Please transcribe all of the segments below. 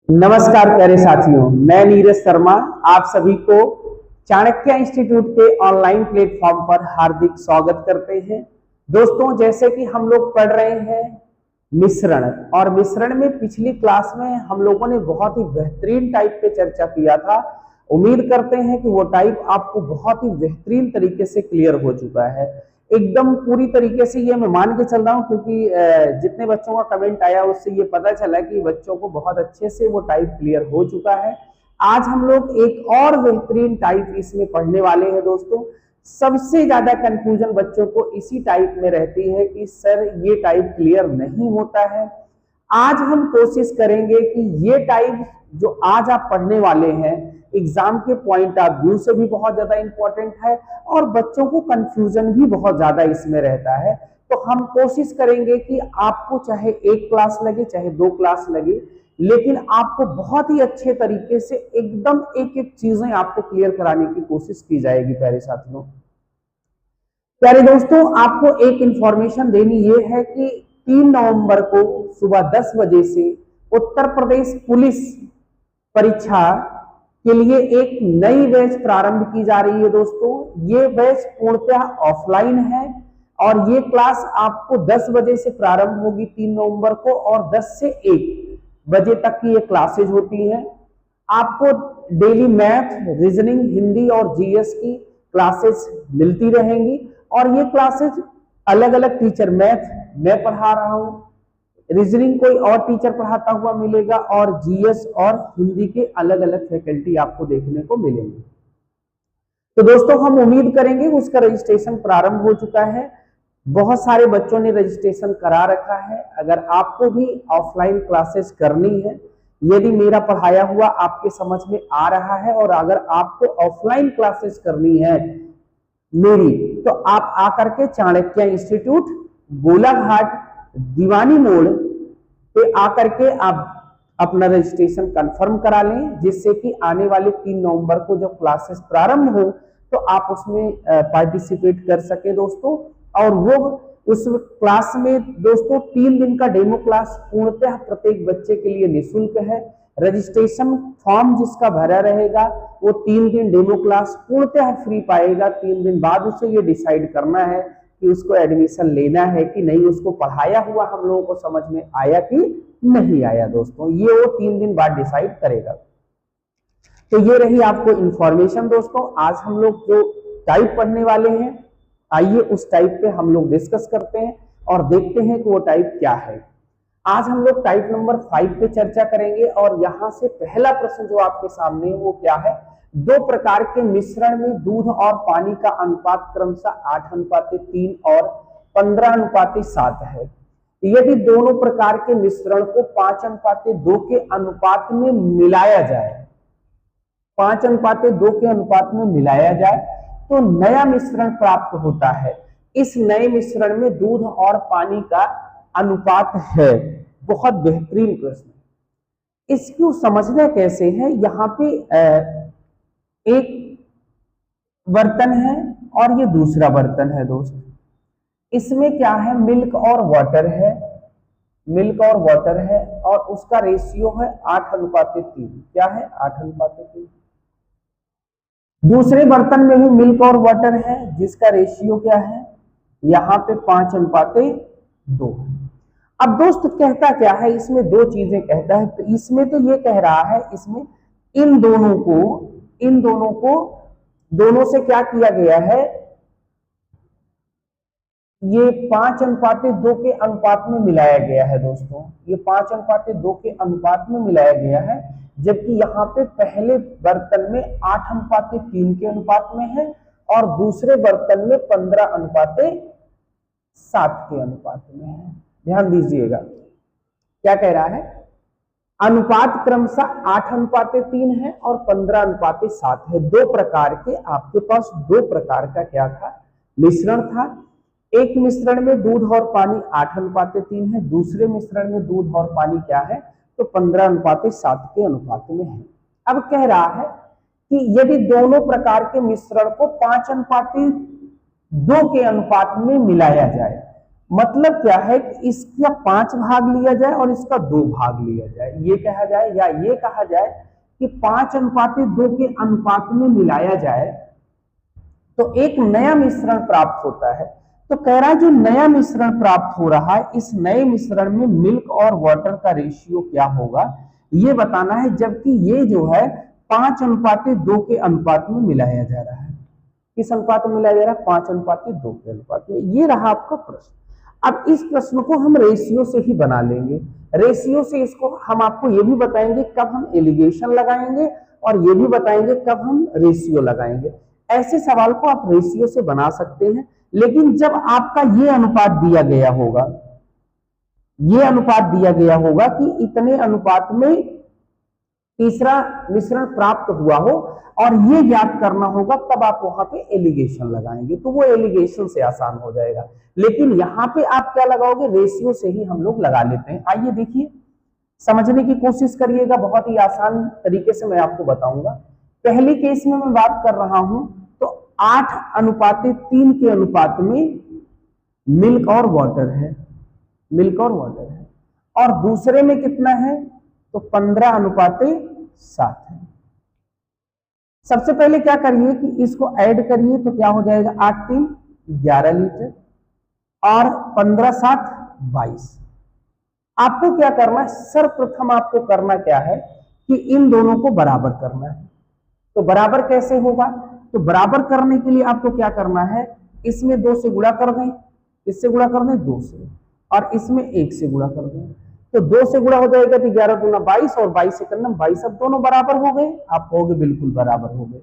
नमस्कार प्यारे साथियों, मैं नीरज शर्मा आप सभी को चाणक्य इंस्टीट्यूट के ऑनलाइन प्लेटफॉर्म पर हार्दिक स्वागत करते हैं। दोस्तों, जैसे कि हम लोग पढ़ रहे हैं मिश्रण, और मिश्रण में पिछली क्लास में हम लोगों ने बहुत ही बेहतरीन टाइप पे चर्चा किया था। उम्मीद करते हैं कि वो टाइप आपको बहुत ही बेहतरीन तरीके से क्लियर हो चुका है, एकदम पूरी तरीके से। ये मैं मान के चल रहा हूँ क्योंकि जितने बच्चों का कमेंट आया उससे ये पता चला कि बच्चों को बहुत अच्छे से वो टाइप क्लियर हो चुका है। आज हम लोग एक और बेहतरीन टाइप इसमें पढ़ने वाले हैं। दोस्तों, सबसे ज्यादा कंफ्यूजन बच्चों को इसी टाइप में रहती है कि सर ये टाइप क्लियर नहीं होता है। आज हम कोशिश करेंगे कि ये टाइप जो आज आप पढ़ने वाले हैं एग्जाम के पॉइंट ऑफ व्यू से भी बहुत ज्यादा इंपॉर्टेंट है, और बच्चों को कंफ्यूजन भी बहुत ज्यादा इसमें रहता है। तो हम कोशिश करेंगे कि आपको चाहे एक क्लास लगे चाहे दो क्लास लगे, लेकिन आपको बहुत ही अच्छे तरीके से एकदम एक एक चीजें आपको क्लियर कराने की कोशिश की जाएगी। प्यारे साथियों, प्यारे दोस्तों, आपको एक इंफॉर्मेशन देनी यह है कि 3 नवंबर को सुबह 10 बजे से उत्तर प्रदेश पुलिस परीक्षा के लिए एक नई बैच प्रारंभ की जा रही है। दोस्तों, ये बैच पूर्णतः ऑफलाइन है और ये क्लास आपको 10 बजे से प्रारंभ होगी 3 नवंबर को, और 10 से 1 बजे तक की ये क्लासेज होती हैं। आपको डेली मैथ, रीजनिंग, हिंदी और जीएस की क्लासेस मिलती रहेंगी, और ये क्लासेस अलग अलग टीचर, मैथ मैं पढ़ा रहा हूं, रीजनिंग कोई और टीचर पढ़ाता हुआ मिलेगा, और जीएस और हिंदी के अलग अलग फैकल्टी आपको देखने को मिलेंगे। तो दोस्तों, हम उम्मीद करेंगे उसका रजिस्ट्रेशन प्रारंभ हो चुका है। बहुत सारे बच्चों ने रजिस्ट्रेशन करा रखा है। अगर आपको भी ऑफलाइन क्लासेस करनी है, यदि मेरा पढ़ाया हुआ आपके समझ में आ रहा है, और अगर आपको ऑफलाइन क्लासेस करनी है मेरी, तो आप आकर के चाणक्य इंस्टीट्यूट गोलाघाट दीवानी मोड़ पे आकर के आप अपना रजिस्ट्रेशन कंफर्म करा लें, जिससे कि आने वाले 3 नवंबर को जब क्लासेस प्रारंभ हो तो आप उसमें पार्टिसिपेट कर सके दोस्तों। और वो उस क्लास में दोस्तों 3 दिन का डेमो क्लास पूर्णतः प्रत्येक बच्चे के लिए निःशुल्क है। रजिस्ट्रेशन फॉर्म जिसका भरा रहेगा वो 3 दिन डेमो क्लास पूर्णतः फ्री पाएगा। 3 दिन बाद उसे ये डिसाइड करना है कि उसको एडमिशन लेना है कि नहीं, उसको पढ़ाया हुआ हम लोगों को समझ में आया कि नहीं आया। दोस्तों, ये वो 3 दिन बाद डिसाइड करेगा। तो ये रही आपको इंफॉर्मेशन। दोस्तों, आज हम लोग जो टाइप पढ़ने वाले हैं, आइए उस टाइप पे हम लोग डिस्कस करते हैं और देखते हैं कि वो टाइप क्या है। आज हम लोग टाइप नंबर 5 पे चर्चा करेंगे, और यहां से पहला प्रश्न जो आपके सामने है वो क्या है? 2 प्रकार के मिश्रण में दूध और पानी का अनुपात क्रमशः 8:3 और 15:7 है। यदि दोनों प्रकार के मिश्रण को 5:2 के अनुपात में मिलाया जाए, 5:2 के अनुपात में मिलाया जाए तो नया मिश्रण प्राप्त होता है। इस नए मिश्रण में दूध और पानी का अनुपात है। बहुत बेहतरीन प्रश्न। इसको समझना कैसे है? यहाँ पे एक बर्तन है और ये दूसरा बर्तन है। दोस्तों, इसमें क्या है? मिल्क और वाटर है, मिल्क और वाटर है, और उसका रेशियो है 8:3। क्या है? 8:3। दूसरे बर्तन में भी मिल्क और वाटर है, जिसका रेशियो क्या है? यहाँ पे 5:2। अब दोस्त कहता क्या है? इसमें 2 चीजें कहता है। तो इसमें तो ये कह रहा है, इसमें इन दोनों को दोनों से क्या किया गया है? ये 5:2 के अनुपात में मिलाया गया है। दोस्तों, ये 5:2 के अनुपात में मिलाया गया है, जबकि यहाँ पे पहले बर्तन में 8:3 के अनुपात में है, और दूसरे बर्तन में 15:7 के अनुपात में है। ध्यान दीजिएगा, क्या कह रहा है? अनुपात क्रमशः 8:3 है और 15:7 है। 2 प्रकार के आपके पास 2 प्रकार का क्या था? मिश्रण था। एक मिश्रण में दूध और पानी 8:3 है, दूसरे मिश्रण में दूध और पानी क्या है? तो 15:7 के अनुपात में है। अब कह रहा है कि यदि दोनों प्रकार के मिश्रण को 5:2 के अनुपात में मिलाया जाए, मतलब क्या है कि इसका 5 भाग लिया जाए और इसका 2 भाग लिया जाए, ये कहा जाए, या ये कहा जाए कि 5:2 के अनुपात में मिलाया जाए तो एक नया मिश्रण प्राप्त होता है। तो कह रहा है जो नया मिश्रण प्राप्त हो रहा है, इस नए मिश्रण में मिल्क और वाटर का रेशियो क्या होगा, ये बताना है। जबकि ये जो है 5:2 के अनुपात में मिलाया जा रहा है। किस अनुपात में मिलाया जा रहा है? 5:2 के अनुपात में। ये रहा आपका प्रश्न। अब इस प्रश्न को हम रेशियो से ही बना लेंगे। रेशियो से इसको हम आपको ये भी बताएंगे कब हम एलिगेशन लगाएंगे और ये भी बताएंगे कब हम रेशियो लगाएंगे। ऐसे सवाल को आप रेशियो से बना सकते हैं, लेकिन जब आपका ये अनुपात दिया गया होगा, ये अनुपात दिया गया होगा कि इतने अनुपात में तीसरा मिश्रण प्राप्त हुआ हो और ये ज्ञात करना होगा, तब आप वहां पे एलिगेशन लगाएंगे, तो वो एलिगेशन से आसान हो जाएगा। लेकिन यहां पे आप क्या लगाओगे? रेशियो से ही हम लोग लगा लेते हैं। आइए देखिए, समझने की कोशिश करिएगा, बहुत ही आसान तरीके से मैं आपको बताऊंगा। पहली केस में मैं बात कर रहा हूं तो 8:3 के अनुपात में मिल्क और वाटर है, मिल्क और वाटर है, और दूसरे में कितना है? तो 15:7 है। सबसे पहले क्या करिए कि इसको ऐड करिए, तो क्या हो जाएगा? 8×3 11 लीटर और 15×7 22। आपको क्या करना है? सर्वप्रथम आपको करना क्या है कि इन दोनों को बराबर करना है। तो बराबर कैसे होगा? तो बराबर करने के लिए आपको क्या करना है? इसमें 2 से गुणा कर दें, इससे गुणा कर दें 2 से, और इसमें 1 से गुणा कर दें। तो 2 से गुणा हो जाएगा तो 11 दूना 22 और 22 से 22। अब दोनों बराबर हो गए। आप कहोगे बिल्कुल बराबर हो गए।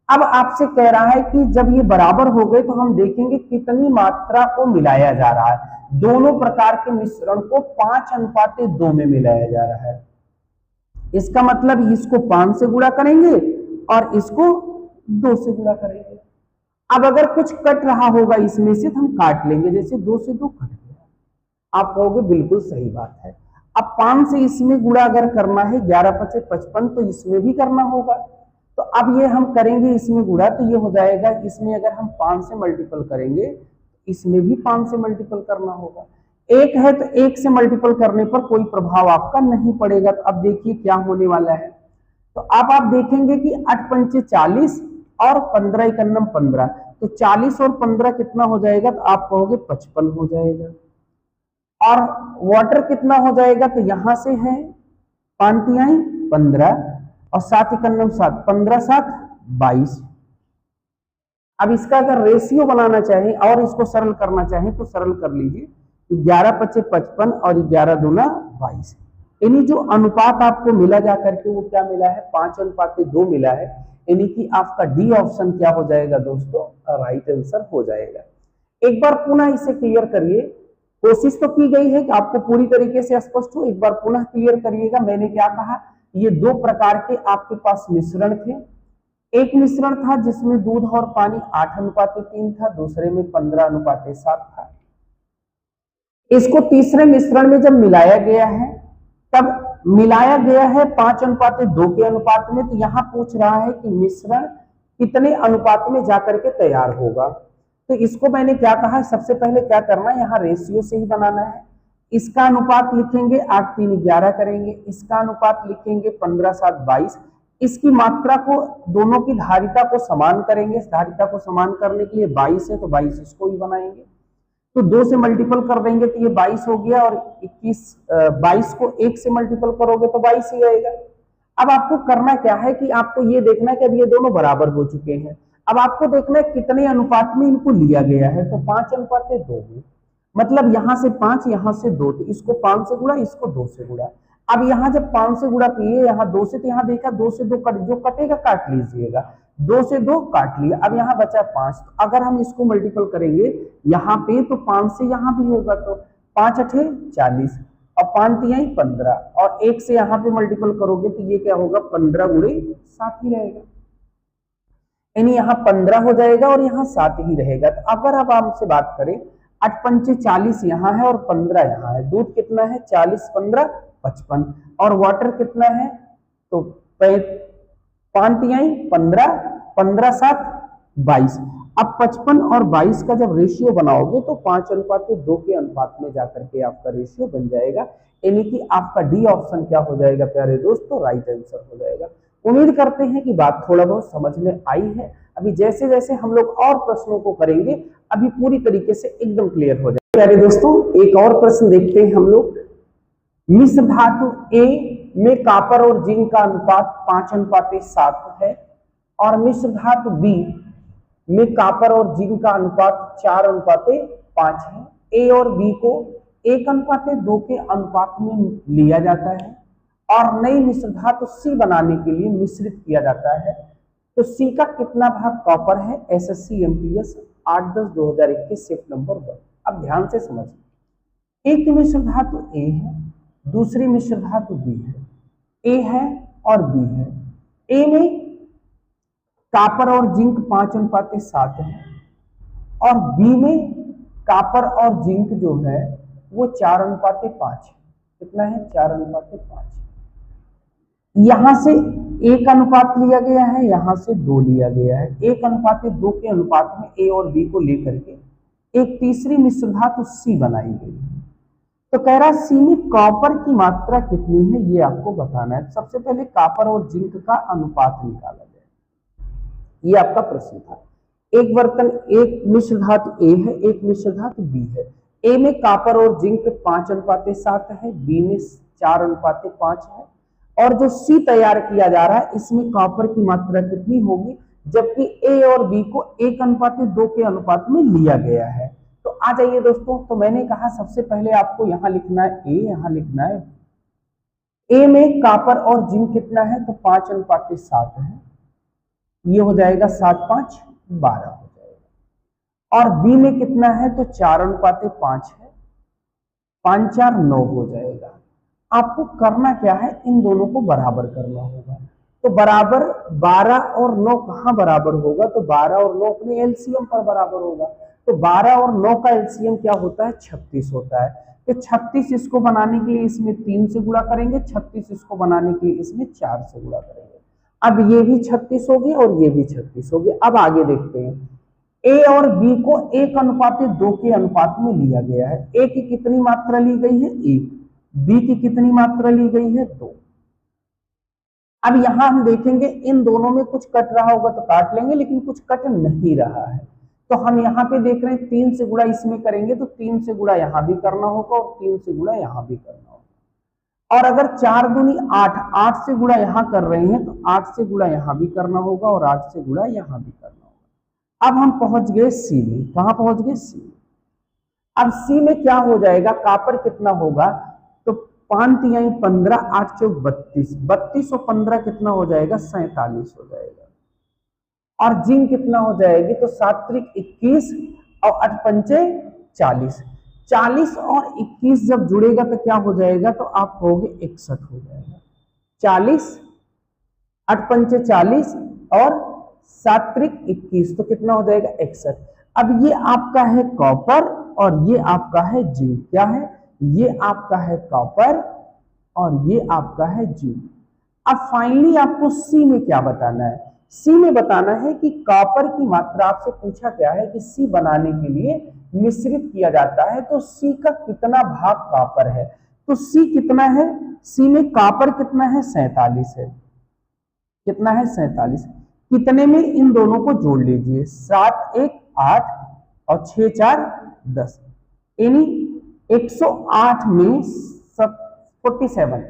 अब आपसे कह रहा है कि जब ये बराबर हो गए तो हम देखेंगे कितनी मात्रा को मिलाया जा रहा है। दोनों प्रकार के मिश्रण को 5:2 में मिलाया जा रहा है। इसका मतलब इसको 5 से गुणा करेंगे और इसको 2 से गुणा करेंगे। अब अगर कुछ कट रहा होगा इसमें से तो हम काट लेंगे, जैसे 2 से 2 कट गया। आप कहोगे बिल्कुल सही बात है। अब 5 से इसमें गुणा अगर करना है, 11×5 = 55, तो इसमें भी करना होगा। तो अब ये हम करेंगे इसमें गुणा, तो ये हो जाएगा, इसमें अगर हम 5 से मल्टीपल करेंगे, इसमें भी 5 से मल्टीपल करना होगा। 1 है तो 1 से मल्टीपल करने पर कोई प्रभाव आपका नहीं पड़ेगा। तो अब देखिए क्या होने वाला है। तो अब आप देखेंगे कि 8×5 = 40 और 15×1 = 15। तो 40 और 15 कितना हो जाएगा? तो आप कहोगे 55 हो जाएगा। और वाटर कितना हो जाएगा? तो यहां से है 5×3 = 15 और 7×1 = 7, 15×7 = 22। अब इसका अगर रेशियो बनाना चाहें और इसको सरल करना चाहें तो सरल कर लीजिए। 11×5 = 55 और 11×2 = 22। यानी जो अनुपात आपको मिला जा करके वो क्या मिला है? 5:2 मिला है। यानी कि आपका डी ऑप्शन क्या हो जाएगा दोस्तों? राइट आंसर हो जाएगा। एक बार पुनः इसे क्लियर करिए। कोशिश तो की गई है कि आपको पूरी तरीके से स्पष्ट हो। एक बार पुनः क्लियर करिएगा। मैंने क्या कहा? ये 2 प्रकार के आपके पास मिश्रण थे। एक मिश्रण था जिसमें दूध और पानी 8:3 था, दूसरे में 15:7 था। इसको तीसरे मिश्रण में जब मिलाया गया है, तब मिलाया गया है 5:2 के अनुपात में। तो यहां पूछ रहा है कि मिश्रण कितने अनुपात में जाकर के तैयार होगा। तो इसको मैंने क्या कहा? सबसे पहले क्या करना है? यहाँ रेशियो से ही बनाना है। इसका अनुपात लिखेंगे 8×3 = 11 करेंगे, इसका अनुपात लिखेंगे 15×7 = 22। इसकी मात्रा को, दोनों की धारिता को समान करेंगे। धारिता को समान करने के लिए 22 है तो 22 इसको भी बनाएंगे। तो 2 से मल्टीपल कर देंगे तो ये 22 हो गया, और 22 को 1 से मल्टीपल करोगे तो 22 ही आएगा। अब आपको करना क्या है कि आपको ये देखना है कि अब ये दोनों बराबर हो चुके हैं। अब आपको देखना है कितने अनुपात में इनको लिया गया है। तो 5:2 में, मतलब यहां से 5, यहां से 2, तो इसको 5 से गुणा, इसको 2 से गुणा। अब यहां जब 5 से गुणा किए, यहाँ 2 से, तो यहाँ देखा 2 से 2 कट, जो कटेगा काट लीजिएगा। 2 से 2 काट लिया। अब यहाँ बचा 5। तो अगर हम इसको मल्टीपल करेंगे यहाँ पे, तो 5 से यहाँ भी होगा, तो 5×8 = 40 और 5×3 = 15, और 1 से यहाँ पे मल्टीपल करोगे तो ये क्या होगा? 15×7 ही रहेगा। यानी यहाँ 15 हो जाएगा और यहाँ 7 ही रहेगा। तो अगर अब आपसे बात करें, 8×5 = 40 यहाँ है और 15 यहाँ है। दूध कितना है? 40, 15 = 55, और वाटर कितना है? तो 5×3 = 15, 15×7 = 22। अब 55 और 22 का जब रेशियो बनाओगे तो 5:2 के अनुपात में जाकर के आपका रेशियो बन जाएगा, यानी कि आपका डी ऑप्शन क्या हो जाएगा प्यारे दोस्तों, राइट आंसर हो जाएगा। उम्मीद करते हैं कि बात थोड़ा बहुत समझ में आई है। अभी जैसे जैसे हम लोग और प्रश्नों को करेंगे अभी पूरी तरीके से एकदम क्लियर हो जाएगा। प्यारे दोस्तों एक और प्रश्न देखते हैं हम लोग। मिश्र धातु ए में कॉपर और जिंक का अनुपात 5:7 है और मिश्र धातु बी में कॉपर और जिंक का अनुपात 4:5 है। ए और बी को 1:2 के अनुपात में लिया जाता है और नई मिश्र धातु सी बनाने के लिए मिश्रित किया जाता है, तो सी का कितना भाग कॉपर है? SSC MTS 8/10/2021 shift number 1। अब ध्यान से समझिए, एक मिश्र धातु ए है, दूसरी मिश्र धातु बी है, ए है और बी है। ए में कॉपर और जिंक 5:7 है और बी में कॉपर और जिंक जो है वो 4:5 है। कितना है? 4:5। यहां से 1 अनुपात लिया गया है, यहां से 2 लिया गया है। 1:2 के अनुपात में ए और बी को लेकर के एक तीसरी मिश्र धातु सी बनाई गई है। तो कह रहा सी में कॉपर की मात्रा कितनी है ये आपको बताना है। सबसे पहले कॉपर और जिंक का अनुपात निकाला जाए, ये आपका प्रश्न था। एक बर्तन, एक मिश्र धातु ए है, एक मिश्र धातु बी है। ए में कॉपर और जिंक 5:7 है, बी में 4:5 है और जो सी तैयार किया जा रहा है इसमें कॉपर की मात्रा कितनी होगी, जबकि ए और बी को 1:2 के अनुपात में लिया गया है। तो आ जाइए दोस्तों, तो मैंने कहा सबसे पहले आपको यहां लिखना है ए, यहां लिखना है ए में कॉपर और जिंक कितना है, तो 5:7 है, ये हो जाएगा 7×5 12 हो जाएगा। और बी में कितना है, तो 4:5 है, 5×4 9 हो जाएगा। आपको करना क्या है, इन दोनों को बराबर करना होगा। तो बराबर 12 और 9 कहां बराबर होगा, तो 12 और 9 अपने एलसीएम पर बराबर होगा। तो 12 और 9 का एलसीएम क्या होता है, 36 होता है। तो 36 इसको बनाने के लिए इसमें 3 से गुणा करेंगे, 36 इसको बनाने के लिए इसमें 4 से गुणा करेंगे। अब ये भी 36 होगी और ये भी 36 होगी। अब आगे देखते हैं, ए और बी को 1:2 के अनुपात में लिया गया है। ए की कितनी मात्रा ली गई है, 1, बी की कितनी मात्रा ली गई है, 2। अब यहां हम देखेंगे इन दोनों में कुछ कट रहा होगा तो काट लेंगे, लेकिन कुछ कट नहीं रहा है। तो हम यहाँ पे देख रहे हैं 3 से गुणा इसमें करेंगे तो 3 से गुणा यहां भी करना होगा और 3 से गुणा यहां भी करना होगा। और अगर 4 दूनी 8, 8 से गुणा यहां कर रहे हैं तो 8 से गुणा यहां भी करना होगा और 8 से गुणा यहां भी करना होगा। अब हम पहुंच गए सी में। कहां पहुंच गए, सी में। अब सी में क्या हो जाएगा, कॉपर कितना होगा, तो 5×3 15, 8 चौक 32, 32 और 15 कितना हो जाएगा, 47 हो जाएगा। और जिंक कितना हो जाएगी, तो 7×3 21 और 8×5 40, 40 और 21 जब जुड़ेगा तो क्या हो जाएगा, तो आप कहोगे 61 हो जाएगा। 40, 8×5 40 और 7×3 21 तो कितना हो जाएगा, 61। अब ये आपका है कॉपर और ये आपका है जिंक। क्या है, ये आपका है कॉपर और ये आपका है जिंक। अब फाइनली आपको सी में क्या बताना है, सी में बताना है कि कॉपर की मात्रा आपसे पूछा क्या है कि सी बनाने के लिए मिश्रित किया जाता है, तो सी का कितना भाग कॉपर है। तो सी कितना है, सी में कॉपर कितना है, 47 है। कितना है, 47। कितने में, इन दोनों को जोड़ लीजिए, 7 1 8 और 6 4 10, यानी 108 में 47,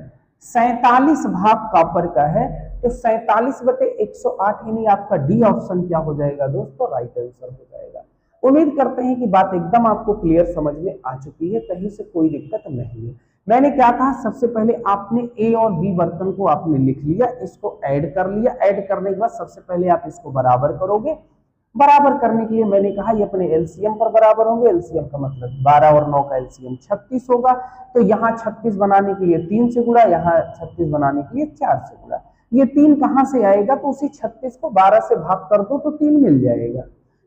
47 भाग कॉपर का है। तो 47/108 यानी आपका डी ऑप्शन क्या हो जाएगा दोस्तों, राइट आंसर हो जाएगा। उम्मीद करते हैं कि बात एकदम आपको क्लियर समझ में आ चुकी है, कहीं से कोई दिक्कत नहीं है। मैंने क्या कहा, सबसे पहले आपने ए और बी बर्तन को आपने लिख लिया, इसको ऐड कर लिया। ऐड करने के बाद सबसे पहले आप इसको बराबर करोगे। बराबर करने के लिए मैंने कहा ये अपने एलसीएम पर बराबर होंगे। एलसीएम का मतलब 12 और 9 का एलसीएम 36 होगा। तो यहाँ 36 बनाने के लिए 3 से गुणा, यहाँ 36 बनाने के लिए 4 से गुणा। ये 3 कहां से आएगा, तो उसी 36 को 12 से भाग कर दो तो 3 मिल जाएगा।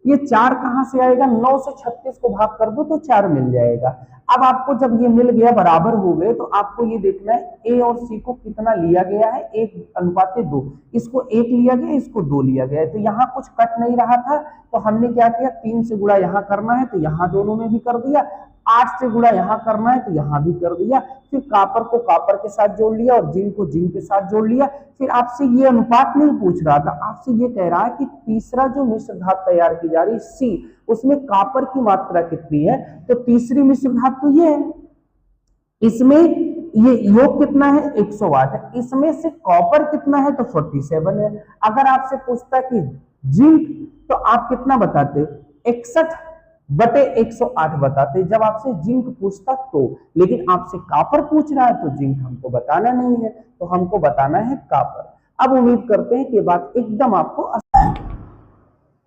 ये 4 कहां से आएगा, 9 से 36 को भाग कर दो तो 4 मिल जाएगा। अब आपको जब ये मिल गया, बराबर हो गए, तो आपको ये देखना है ए और सी को कितना लिया गया है, 1:2। इसको 1 लिया गया, इसको 2 लिया गया है, तो यहाँ कुछ कट नहीं रहा था, तो हमने क्या किया, 3 से गुणा यहाँ करना है तो यहाँ दोनों में भी कर दिया, 8 से गुणा यहाँ करना है तो यहाँ भी कर दिया, फिर कापर को कापर के साथ जोड़ लिया और जिंक को जिंक के साथ जोड़ लिया। फिर आपसे ये अनुपात नहीं पूछ रहा था, आपसे ये कह रहा है कि तीसरा जो मिश्र धातु तैयार की जा रही है सी, उसमें कापर की मात्रा कितनी है, तो तीसरी मिश्र धातु ये है, इसमें ये योग कितना है, 108 है, इसमें से कॉपर कितना है, तो 47 है। अगर आपसे पूछता कि जिंक, तो आप कितना बताते, 61/108 बताते जब आपसे जिंक पूछता तो। लेकिन आपसे कापर पूछ रहा है तो जिंक हमको बताना नहीं है, तो हमको बताना है कापर। अब उम्मीद करते हैं कि बात एकदम आपको आसान है।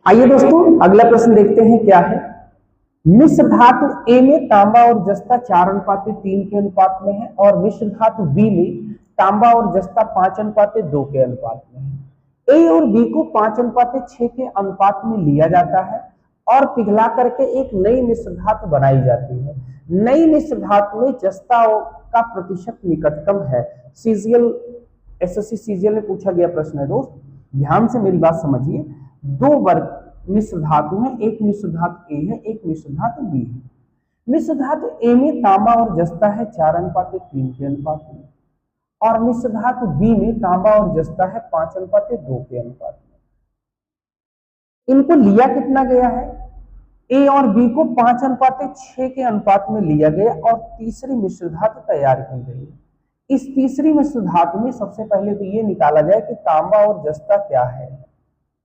आइए दोस्तों अगला प्रश्न देखते हैं क्या है। मिश्र धातु ए में तांबा और जस्ता 4:3 के अनुपात में है और मिश्र धातु बी में तांबा और जस्ता 5:2 के अनुपात में है। ए और बी को 5:6 के अनुपात में लिया जाता है और पिघला करके एक नई मिश्र धातु बनाई जाती है। नई मिश्र धातु में जस्ता का प्रतिशत निकटतम है। सीजीएल, एसएससी सीजीएल में पूछा गया प्रश्न है दोस्त, ध्यान से मेरी बात समझिए। 2 वर्ग मिश्र धातु है, एक मिश्र धातु ए है, एक मिश्र धातु बी है। मिश्र धातु ए में तांबा और जस्ता है 4:3 के अनुपात में और मिश्र धातु बी में तांबा और जस्ता है 5:2 के अनुपात में। इनको लिया कितना गया है, ए और बी को 5:6 के अनुपात में लिया गया और तीसरी मिश्र धातु तैयार की गई। इस तीसरी मिश्र धातु में सबसे पहले तो ये निकाला जाए कि तांबा और जस्ता क्या है,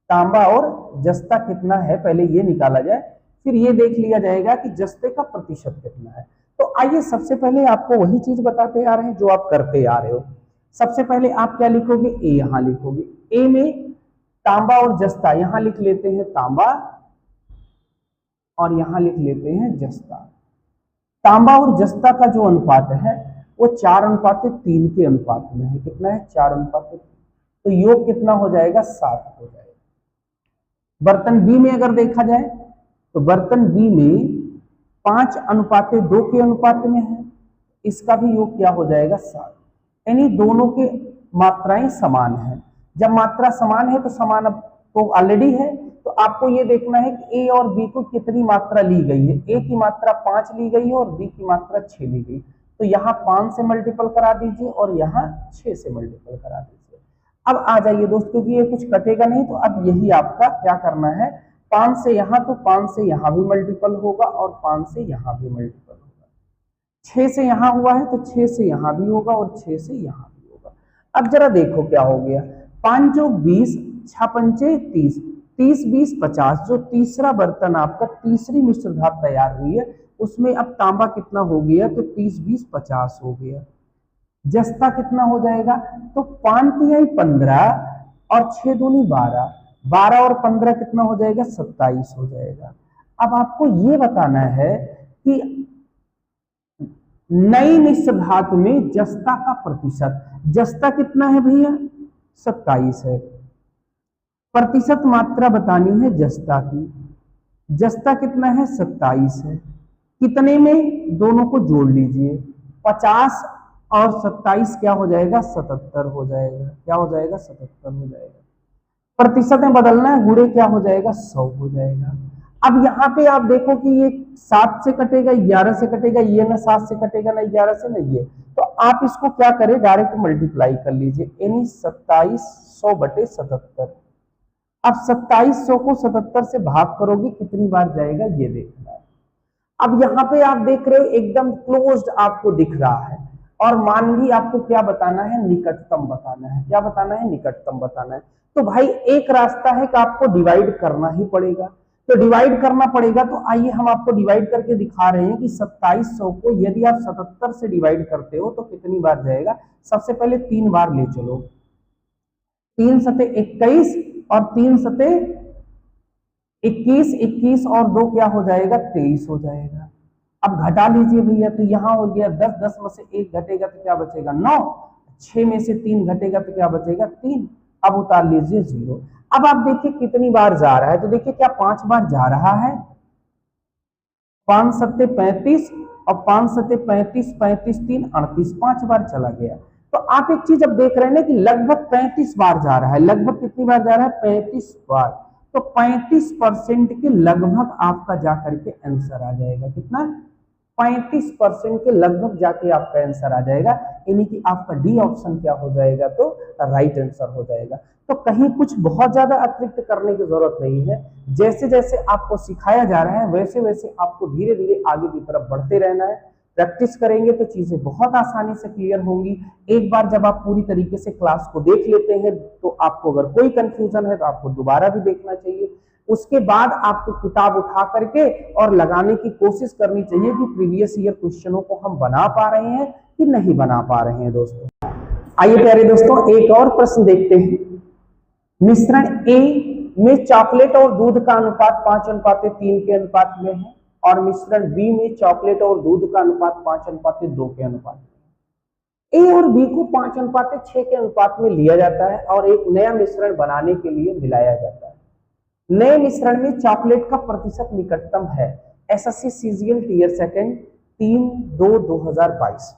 तांबा और जस्ता कितना है, पहले ये निकाला जाए, फिर ये देख लिया जाएगा कि जस्ते का प्रतिशत कितना है। तो आइए सबसे पहले आपको वही चीज बताते आ रहे हैं जो आप करते आ रहे हो। सबसे पहले आप क्या लिखोगे, ए यहां लिखोगे, ए में तांबा और जस्ता, यहां लिख लेते हैं तांबा और यहां लिख लेते हैं जस्ता। तांबा और जस्ता का जो अनुपात है वो 4:3 के अनुपात में है। कितना है, 4:3। तो योग कितना हो जाएगा, 7 हो जाएगा। बर्तन बी में अगर देखा जाए तो बर्तन बी में 5:2 के अनुपात में है, इसका भी योग क्या हो जाएगा, 7। यानी दोनों के मात्राएं समान है। जब मात्रा समान है तो समान अब तो ऑलरेडी है, तो आपको ये देखना है कि ए और बी को कितनी मात्रा ली गई है। ए की मात्रा 5 ली गई है और बी की मात्रा 6 ली गई, तो यहाँ 5 से मल्टीपल करा दीजिए और यहाँ 6 से मल्टीपल करा दीजिए। अब आ जाइए दोस्त, क्योंकि ये कुछ कटेगा नहीं, तो अब यही आपका क्या करना है, 5 से यहाँ, तो 5 से यहाँ भी मल्टीपल होगा और 5 से यहाँ भी मल्टीपल होगा। 6 से यहाँ हुआ है तो 6 से यहाँ भी होगा और 6 से यहाँ भी होगा। अब जरा देखो क्या हो गया, 5 जो 20, 6 पंचे 30, 30 20 50। जो तीसरा बर्तन आपका तीसरी मिश्र धातु तैयार हुई है उसमें अब तांबा कितना हो गया, तो 30 20 50 हो गया। जस्ता कितना हो जाएगा, तो 5 तिहाई 15 और 6 दूनी 12, 12 और 15 कितना हो जाएगा, 27 हो जाएगा। अब आपको ये बताना है कि नई मिश्र धातु में जस्ता का प्रतिशत, जस्ता कितना है भैया, 27 है। प्रतिशत मात्रा बतानी है जस्ता की, जस्ता कितना है, 27 है। कितने में, दोनों को जोड़ लीजिए, 50 और 27 क्या हो जाएगा, 77 हो जाएगा। क्या हो जाएगा, 77 हो जाएगा। प्रतिशत में बदलना है, गुणे क्या हो जाएगा, 100 हो जाएगा। अब यहाँ पे आप देखो कि ये 7 से कटेगा, 11 से कटेगा, ये ना 7 से कटेगा ना 11 से, ना ये, तो आप इसको क्या करें, डायरेक्ट मल्टीप्लाई कर लीजिए, यानी 2700/77। अब 2700 को 77 से भाग करोगे कितनी बार जाएगा, ये देखना है। अब यहाँ पे आप देख रहे हो एकदम क्लोज्ड आपको दिख रहा है, और मानवी आपको क्या बताना है, निकटतम बताना है। क्या बताना है, निकटतम बताना है। तो भाई एक रास्ता है कि आपको डिवाइड करना ही पड़ेगा, तो डिवाइड करना पड़ेगा। तो आइए हम आपको डिवाइड करके दिखा रहे हैं कि 2700 को यदि आप 77 से डिवाइड करते हो तो कितनी बार जाएगा। सबसे पहले 3 बार ले चलो, 3 सते 21 और 3 सते 21, 21 और 2 क्या हो जाएगा, 23 हो जाएगा। अब घटा लीजिए भैया, तो यहां हो गया 10, 10 में से 1 घटेगा तो क्या बचेगा, 9, 6 में से 3 घटेगा तो क्या बचेगा, 3। अब उतार लीजिए 0। अब आप देखिए कितनी बार जा रहा है, तो देखिए क्या 5 बार जा रहा है, 5 सत्ते 35 और 5 सत्ते 35, 35 3 38, 5 बार चला गया। तो आप एक चीज अब देख रहे हैं ना कि लगभग 35 बार जा रहा है। लगभग कितनी बार जा रहा है, 35 बार। तो 35% के लगभग आपका जाकर के आंसर आ जाएगा। कितना, 35% के लगभग जाके आपका आंसर आ जाएगा, यानी कि आपका डी ऑप्शन क्या हो जाएगा, तो राइट आंसर हो जाएगा। तो कहीं कुछ बहुत ज्यादा अतिरिक्त करने की जरूरत नहीं है। जैसे जैसे आपको सिखाया जा रहा है वैसे वैसे आपको धीरे धीरे आगे की तरफ बढ़ते रहना है। प्रैक्टिस करेंगे तो चीजें बहुत आसानी से क्लियर होंगी। एक बार जब आप पूरी तरीके से क्लास को देख लेते हैं तो आपको अगर कोई कंफ्यूजन है तो आपको दोबारा भी देखना चाहिए। उसके बाद आपको किताब उठा करके और लगाने की कोशिश करनी चाहिए कि प्रीवियस ईयर क्वेश्चनों को हम बना पा रहे हैं कि नहीं बना पा रहे हैं। दोस्तों आइए प्यारे दोस्तों एक और प्रश्न देखते हैं। मिश्रण ए में चॉकलेट और दूध का अनुपात 5:3 के अनुपात में है और मिश्रण बी में चॉकलेट और दूध का अनुपात 5:2 के अनुपात में। ए और बी को 5:6 के अनुपात में लिया जाता है और एक नया मिश्रण बनाने के लिए मिलाया जाता है। नए मिश्रण में चॉकलेट का प्रतिशत निकटतम है। SSC CGL tier second 3/2/2022।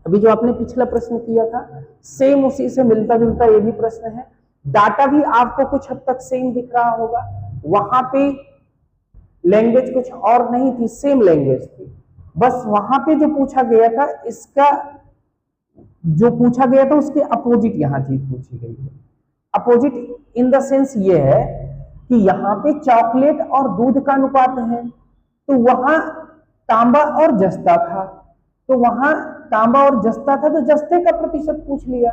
अभी जो आपने पिछला प्रश्न किया था सेम उसी से मिलता जुलता ये भी प्रश्न है। डाटा भी आपको कुछ हद तक सेम दिख रहा होगा। वहां पे लैंग्वेज कुछ और नहीं थी, सेम लैंग्वेज थी। बस वहां पे जो पूछा गया था इसका जो पूछा गया था उसके अपोजिट यहां चीज पूछी गई है। अपोजिट इन द सेंस ये है कि यहाँ पे चॉकलेट और दूध का अनुपात है, तो वहां तांबा और जस्ता था, तो वहां तांबा और जस्ता था तो जस्ते का प्रतिशत पूछ लिया।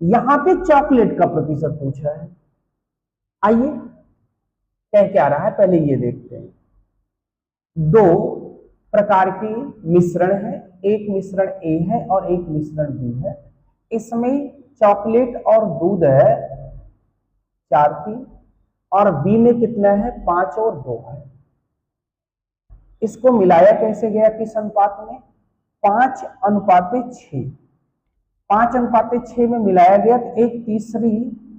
यहां पे चॉकलेट का प्रतिशत पूछा है। आइए कह क्या रहा है पहले ये देखते हैं। दो प्रकार की मिश्रण है, एक मिश्रण ए है और एक मिश्रण बी है। इसमें चॉकलेट और दूध है 4:3 और बी में कितना है 5 और 2 है। इसको मिलाया कैसे गया किस अनुपात में, 5:6। 5:6 में मिलाया गया तो एक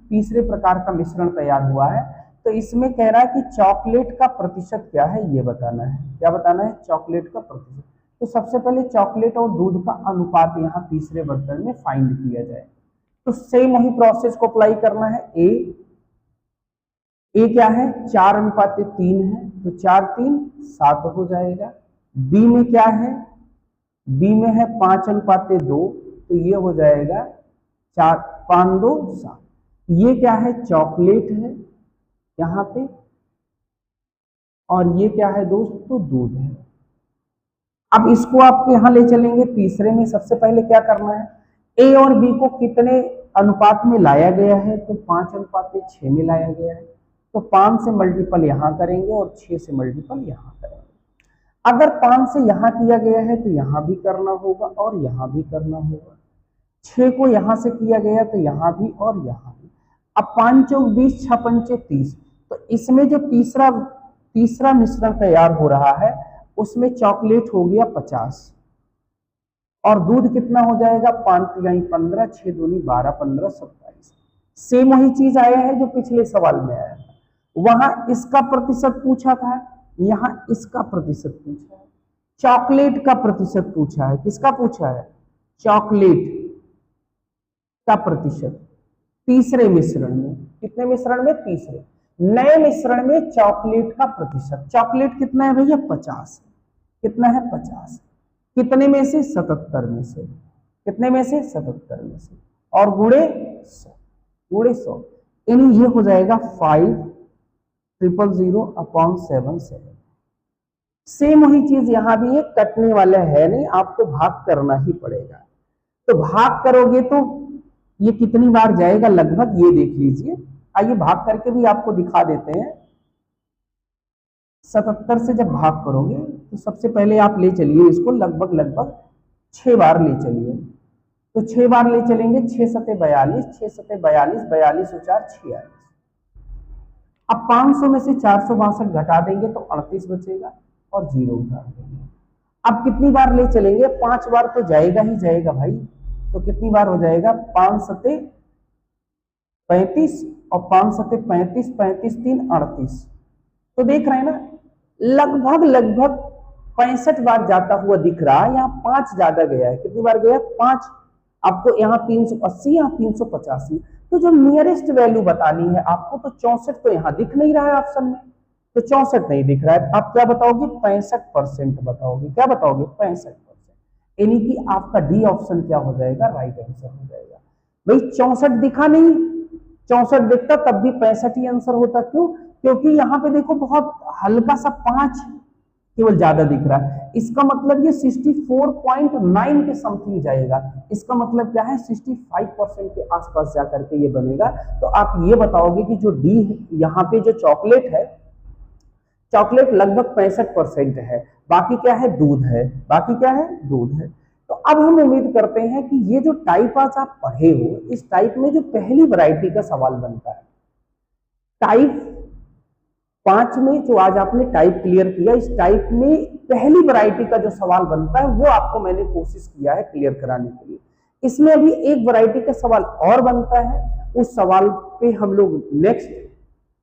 तीसरे प्रकार का मिश्रण तैयार हुआ है। तो इसमें कह रहा है कि चॉकलेट का प्रतिशत क्या है ये बताना है। क्या बताना है, चॉकलेट का प्रतिशत। तो सबसे पहले चॉकलेट और दूध का अनुपात यहाँ तीसरे बर्तन में फाइंड किया जाए। तो सेम वही प्रोसेस को अप्लाई करना है। ए क्या है 4:3 है, तो 4×3 7 हो जाएगा। बी में क्या है, बी में है 5:2, तो ये हो जाएगा 4 5 2 7। ये क्या है, चॉकलेट है यहाँ पे, और ये क्या है दोस्तों, दूध है। अब इसको आपके यहां ले चलेंगे तीसरे में। सबसे पहले क्या करना है, ए और बी को कितने अनुपात में लाया गया है, तो 5:6 में लाया गया है। तो 5 से मल्टीपल यहां करेंगे और 6 से मल्टीपल यहां करेंगे। अगर 5 से यहां किया गया है तो यहां भी करना होगा और यहां भी करना होगा। 6 को यहां से किया गया तो यहां भी और यहां भी। अब 5 चौक 20, 6 पंचे 30। तो इसमें जो तीसरा मिश्रण तैयार हो रहा है उसमें चॉकलेट हो गया 50 और दूध कितना हो जाएगा 5×3 15, 6×2 12, 15 27। सेम वही चीज आया है जो पिछले सवाल में आया था। वहां इसका प्रतिशत पूछा था, यहां इसका प्रतिशत पूछा है। चॉकलेट का प्रतिशत पूछा है। किसका पूछा है, चॉकलेट का प्रतिशत तीसरे मिश्रण में। कितने मिश्रण में, तीसरे। नए मिश्रण में चॉकलेट का प्रतिशत, चॉकलेट कितना है भैया 50। कितना है 50। कितने में से, 77 में से। कितने में से, 77 में से। और गुणे 100 यानी ये हो जाएगा 5,000,000/77। सेम वही चीज यहां भी है, कटने वाला है नहीं, आपको भाग करना ही पड़ेगा। तो भाग करोगे तो ये कितनी बार जाएगा लगभग ये देख लीजिए। आइए भाग करके भी आपको दिखा देते हैं। 77 से जब भाग करोगे तो सबसे पहले आप ले चलिए इसको लगभग 6 बार ले चलिए। तो 6 बार ले चलेंगे, 6 सते 42, 6 सते 42, 42 और 4 46। अब 500 में से 462 घटा देंगे तो 38 बचेगा और 0 उतार देंगे। अब कितनी बार ले चलेंगे, 5 बार तो जाएगा ही जाएगा भाई। तो कितनी बार हो जाएगा, 5 सते 35 और 5 सत्ते 35, 35 3 38। तो देख रहे हैं ना, लगभग लगभग 65 बार जाता हुआ दिख रहा है। यहाँ 5 ज्यादा गया है, कितनी बार गया? 5। आपको यहाँ 380, यहाँ 385। तो जो नियरेस्ट वैल्यू बतानी है आपको, तो 64 तो यहाँ दिख नहीं रहा है ऑप्शन में, तो 64 नहीं दिख रहा है। आप क्या बताओगे? 65% बताओगे। क्या बताओगे? 65%। यानी कि आपका डी ऑप्शन क्या हो जाएगा? राइट आंसर हो जाएगा। भाई 64 दिखा नहीं, 64 दिखता तब भी 65 ही आंसर होता। क्यों? क्योंकि यहाँ पे देखो बहुत हल्का सा 5 केवल ज्यादा दिख रहा है। इसका मतलब ये 64.9 के समथिंग जाएगा। इसका मतलब क्या है? 65% के आसपास जाकर के ये बनेगा। तो आप ये बताओगे कि जो डी यहाँ पे जो चॉकलेट है, चॉकलेट लगभग 65% है, बाकी क्या है? दूध है। बाकी क्या है? दूध है। तो अब हम उम्मीद करते हैं कि ये जो टाइप आज आप पढ़े हो, इस टाइप में जो पहली वैरायटी का सवाल बनता है, टाइप 5 में जो आज आपने टाइप क्लियर किया, इस टाइप में पहली वैरायटी का जो सवाल बनता है वो आपको मैंने कोशिश किया है क्लियर कराने के लिए। इसमें अभी एक वैरायटी का सवाल और बनता है, उस सवाल पे हम लोग नेक्स्ट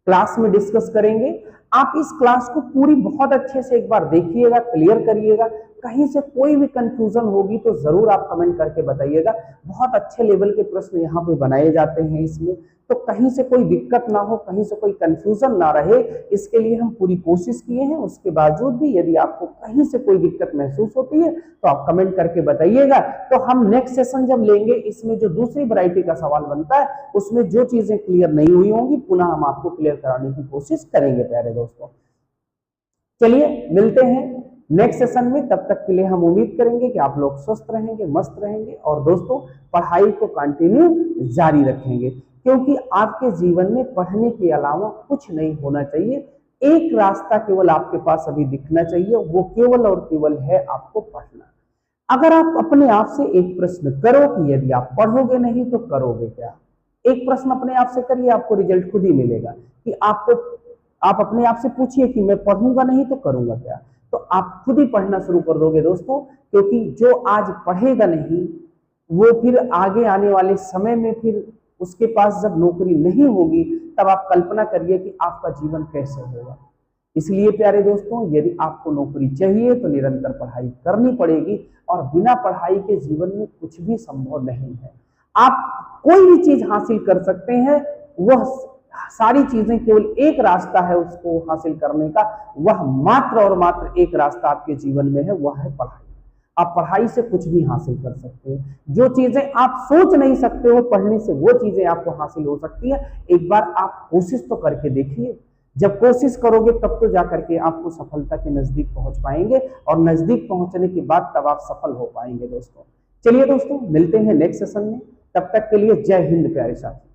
क्लास में डिस्कस करेंगे। आप इस क्लास को पूरी बहुत अच्छे से एक बार देखिएगा, क्लियर करिएगा। कहीं से कोई भी कंफ्यूजन होगी तो जरूर आप कमेंट करके बताइएगा। बहुत अच्छे लेवल के प्रश्न यहाँ पे बनाए जाते हैं इसमें, तो कहीं से कोई दिक्कत ना हो, कहीं से कोई कंफ्यूजन ना रहे, इसके लिए हम पूरी कोशिश किए हैं। उसके बावजूद भी यदि आपको कहीं से कोई दिक्कत महसूस होती है तो आप कमेंट करके बताइएगा। तो हम नेक्स्ट सेशन जब लेंगे, इसमें जो दूसरी वैरायटी का सवाल बनता है उसमें जो चीजें क्लियर नहीं हुई होंगी पुनः हम आपको क्लियर कराने की कोशिश करेंगे प्यारे दोस्तों। चलिए मिलते हैं नेक्स्ट सेशन में, तब तक के लिए हम उम्मीद करेंगे कि आप लोग स्वस्थ रहेंगे, मस्त रहेंगे और दोस्तों पढ़ाई को कंटिन्यू जारी रखेंगे, क्योंकि आपके जीवन में पढ़ने के अलावा कुछ नहीं होना चाहिए। एक रास्ता केवल आपके पास अभी दिखना चाहिए, वो केवल और केवल है आपको पढ़ना। अगर आप अपने आप से एक प्रश्न करो कि यदि आप पढ़ोगे नहीं तो करोगे क्या, एक प्रश्न अपने आप से करिए, आपको रिजल्ट खुद ही मिलेगा। कि आप अपने आप से पूछिए कि मैं पढ़ूंगा नहीं तो करूंगा क्या, तो आप खुद ही पढ़ना शुरू कर दोगे दोस्तों। क्योंकि जो आज पढ़ेगा नहीं वो फिर आगे आने वाले समय में फिर उसके पास जब नौकरी नहीं होगी, तब आप कल्पना करिए कि आपका जीवन कैसे होगा। इसलिए प्यारे दोस्तों, यदि आपको नौकरी चाहिए तो निरंतर पढ़ाई करनी पड़ेगी, और बिना पढ़ाई के जीवन में कुछ भी संभव नहीं है। आप कोई भी चीज हासिल कर सकते हैं, वह सारी चीजें केवल एक रास्ता है उसको हासिल करने का, वह मात्र और मात्र एक रास्ता आपके जीवन में है, वह है पढ़ाई। आप पढ़ाई से कुछ भी हासिल कर सकते हैं। जो चीजें आप सोच नहीं सकते हो, पढ़ने से वो चीजें आपको हासिल हो सकती है। एक बार आप कोशिश तो करके देखिए। जब कोशिश करोगे तब तो जाकर के आपको सफलता के नजदीक पहुंच पाएंगे, और नजदीक पहुंचने के बाद तब आप सफल हो पाएंगे दोस्तों। चलिए दोस्तों मिलते हैं नेक्स्ट सेशन में, तब तक के लिए जय हिंद प्यारे साथी।